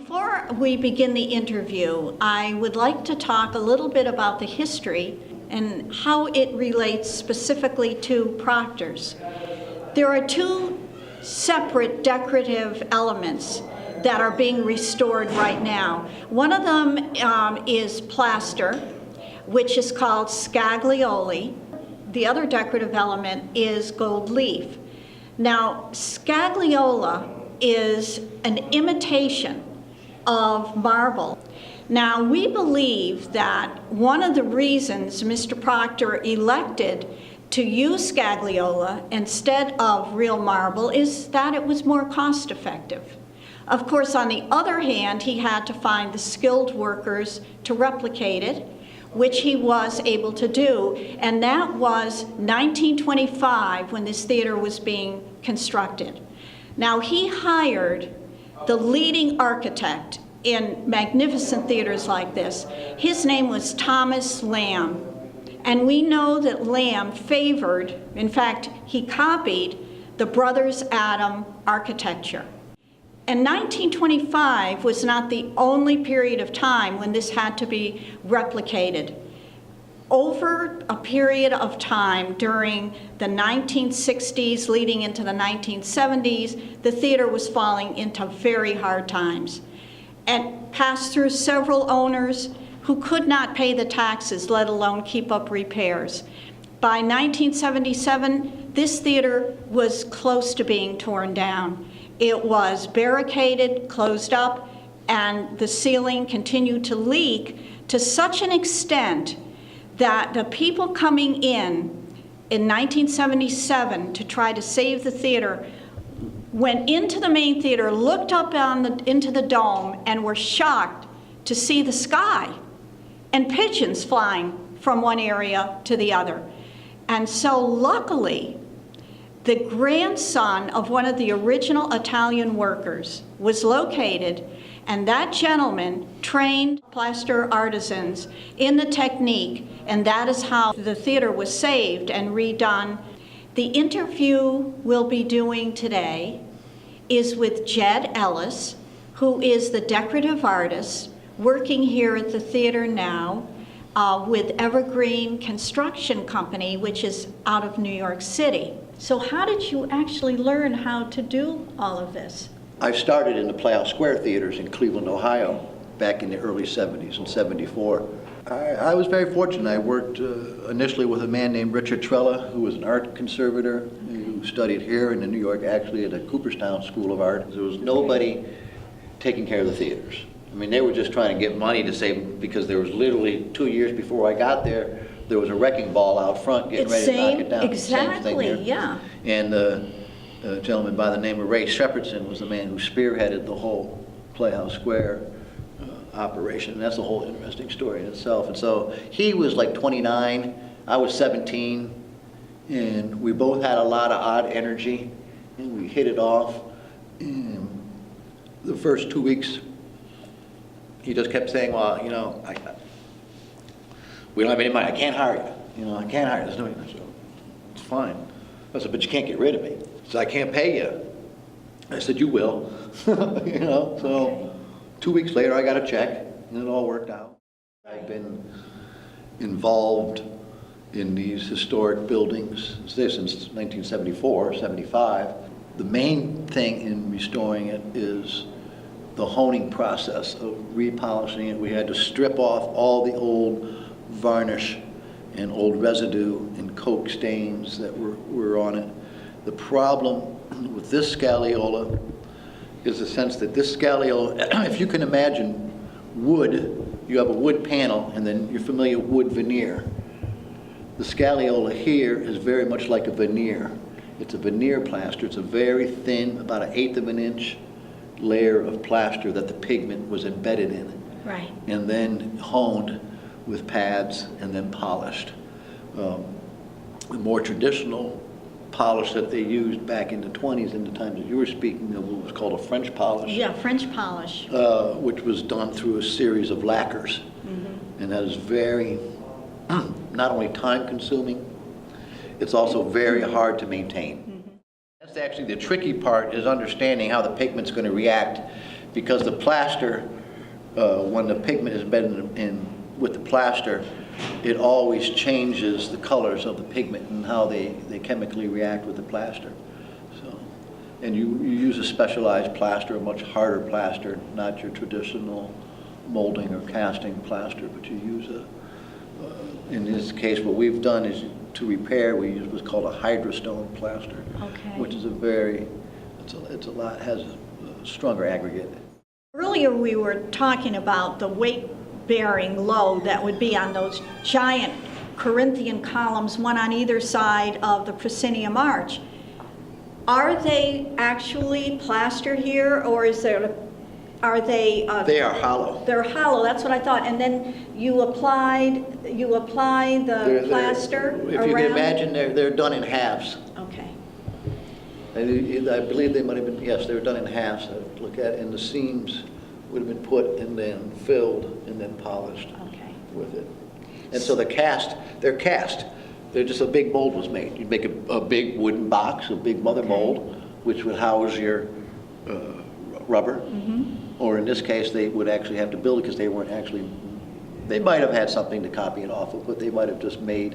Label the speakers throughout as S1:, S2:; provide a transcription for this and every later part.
S1: Before we begin the interview, I would like to talk a little bit about the history and how it relates specifically to Proctors. There are two separate decorative elements that are being restored right now. One of them is plaster, which is called scaglioli. The other decorative element is gold leaf. Now, scagliola is an imitation of marble. Now, we believe that one of the reasons Mr. Proctor elected to use scagliola instead of real marble is that it was more cost effective. Of course, on the other hand, he had to find the skilled workers to replicate it, which he was able to do, and that was 1925 when this theater was being constructed. Now, he hired the leading architect in magnificent theaters like this. His name was Thomas Lamb, and we know that Lamb favored, in fact, he copied the Brothers Adam architecture. And 1925 was not the only period of time when this had to be replicated. Over a period of time during the 1960s leading into the 1970s, the theater was falling into very hard times and passed through several owners who could not pay the taxes, let alone keep up repairs. By 1977, this theater was close to being torn down. It was barricaded, closed up, and the ceiling continued to leak to such an extent that the people coming in 1977 to try to save the theater went into the main theater, looked up into the dome, and were shocked to see the sky and pigeons flying from one area to the other. And so luckily, the grandson of one of the original Italian workers was located, and that gentleman trained plaster artisans in the technique, and that is how the theater was saved and redone. The interview we'll be doing today is with Jed Ellis, who is the decorative artist working here at the theater now with Evergreen Construction Company, which is out of New York City. So how did you actually learn how to do all of this?
S2: I started in the Playhouse Square theaters in Cleveland, Ohio, back in the early 70s, in '74. I was very fortunate. I worked initially with a man named Richard Trella, who was an art conservator, who studied here in New York, actually at the Cooperstown School of Art. There was nobody taking care of the theaters. I mean, they were just trying to get money to save, because there was literally 2 years before I got there, there was a wrecking ball out front getting ready to knock it down.
S1: Exactly, yeah.
S2: And a gentleman by the name of Ray Shepardson was the man who spearheaded the whole Playhouse Square operation. And that's a whole interesting story in itself. And so he was like 29, I was 17, and we both had a lot of odd energy, and we hit it off. And the first 2 weeks, he just kept saying, well, you know, we don't have any money, I can't hire you. You know, I can't hire you. There's no, I said, it's fine. I said, but you can't get rid of me. He said, I can't pay you. I said, you will. You know, so
S1: Okay.
S2: 2 weeks later, I got a check, and it all worked out. I've been involved in these historic buildings since 1974, 75. The main thing in restoring it is the honing process of repolishing it. We had to strip off all the old varnish and old residue and coke stains that were on it. The problem with this scagliola is the sense that this scagliola, if you can imagine wood, you have a wood panel and then you're familiar with wood veneer. The scagliola here is very much like a veneer. It's a veneer plaster. It's a very thin, about 1/8 of an inch layer of plaster that the pigment was embedded in.
S1: Right.
S2: And then honed with pads and then polished. The more traditional polish that they used back in the 20s, in the times that you were speaking of, what was called a French polish.
S1: Yeah, French polish.
S2: Which was done through a series of lacquers. Mm-hmm. And that is very, not only time consuming, it's also very hard to maintain. Mm-hmm. That's actually the tricky part, is understanding how the pigment's going to react because the plaster, when the pigment is embedded in with the plaster, it always changes the colors of the pigment and how they chemically react with the plaster. So, and you use a specialized plaster, a much harder plaster, not your traditional molding or casting plaster, but you use in this case, what we've done is to repair, we use what's called a hydrostone plaster,
S1: Okay.
S2: which is has a stronger aggregate.
S1: Earlier, we were talking about the weight-bearing load that would be on those giant Corinthian columns, one on either side of the proscenium arch. Are they actually plastered here, or are they?
S2: They are hollow.
S1: They're hollow. That's what I thought. And then you apply the plaster
S2: If
S1: around.
S2: you can imagine, they're done in halves.
S1: Okay.
S2: I believe they might have been, yes, they were done in halves. I look at, and the seams would have been put and then filled and then polished
S1: Okay.
S2: with it. And so they're cast. They're just a big mold was made. You'd make a big wooden box, a big mother mold, which would house your rubber.
S1: Mm-hmm.
S2: Or in this case, they would actually have to build it because they weren't actually, they might have had something to copy it off of, but they might have just made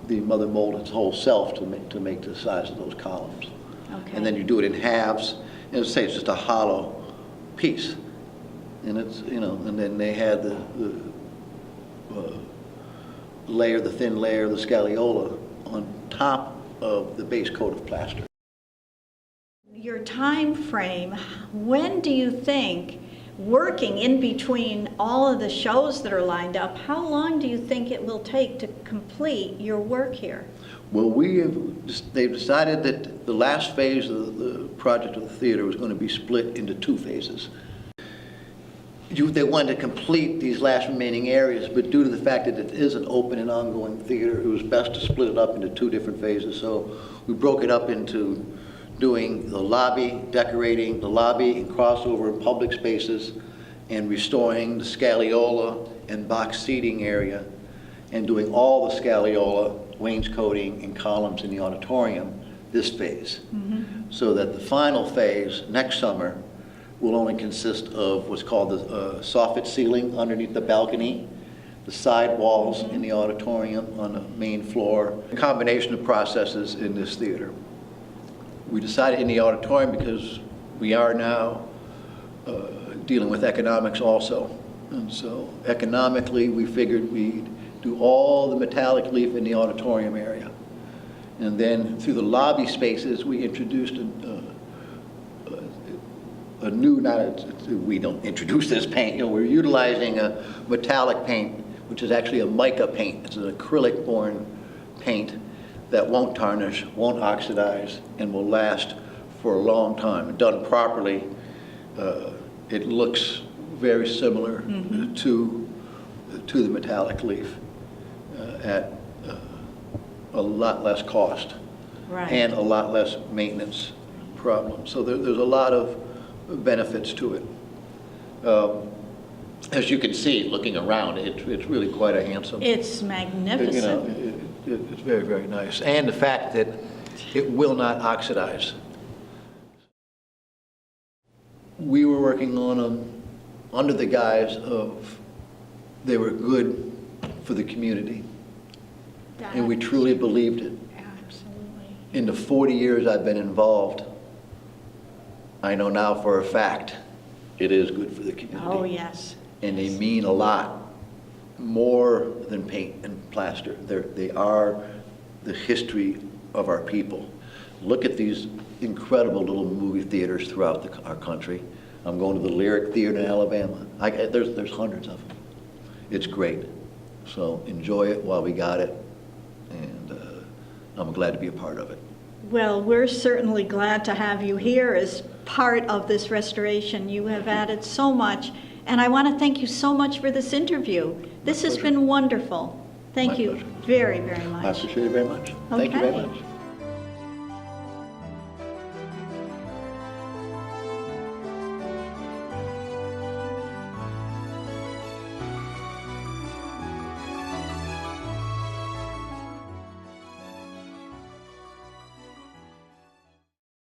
S2: the mother mold its whole self to make the size of those columns.
S1: Okay.
S2: And then you do it in halves, and say it's just a hollow piece. And it's, and then they had the layer, the thin layer, the scagliola on top of the base coat of plaster.
S1: Your time frame, when do you think, working in between all of the shows that are lined up, how long do you think it will take to complete your work here?
S2: Well, they've decided that the last phase of the project of the theater was going to be split into two phases. They wanted to complete these last remaining areas, but due to the fact that it is an open and ongoing theater, it was best to split it up into two different phases. So we broke it up into doing the lobby, decorating the lobby and crossover in public spaces, and restoring the scagliola and box seating area, and doing all the scagliola, wainscoting, and columns in the auditorium this phase. Mm-hmm. So that the final phase next summer will only consist of what's called the soffit ceiling underneath the balcony, the side walls in the auditorium on the main floor, a combination of processes in this theater. We decided in the auditorium because we are now dealing with economics also. And so economically, we figured we'd do all the metallic leaf in the auditorium area. And then through the lobby spaces, we introduced a new, we don't introduce this paint, we're utilizing a metallic paint, which is actually a mica paint. It's an acrylic-borne paint that won't tarnish, won't oxidize, and will last for a long time. Done properly, it looks very similar to the metallic leaf at a lot less cost,
S1: Right.
S2: and a lot less maintenance problems. So there's a lot of benefits to it. As you can see, looking around, it's really quite a handsome.
S1: It's magnificent.
S2: It's very, very nice. And the fact that it will not oxidize. We were working on them under the guise of they were good for the community. And we truly believed it.
S1: Absolutely.
S2: In the 40 years I've been involved, I know now for a fact it is good for the community.
S1: Oh, yes.
S2: And they mean a lot more than paint and plaster. They are the history of our people. Look at these incredible little movie theaters throughout our country. I'm going to the Lyric Theater in Alabama. There's hundreds of them. It's great. So enjoy it while we got it, and I'm glad to be a part of it.
S1: Well, we're certainly glad to have you here as part of this restoration. You have added so much, and I want to thank you so much for this interview. This has been wonderful. Thank you very, very much.
S2: I appreciate it very much. Thank you very
S1: Okay.
S2: much.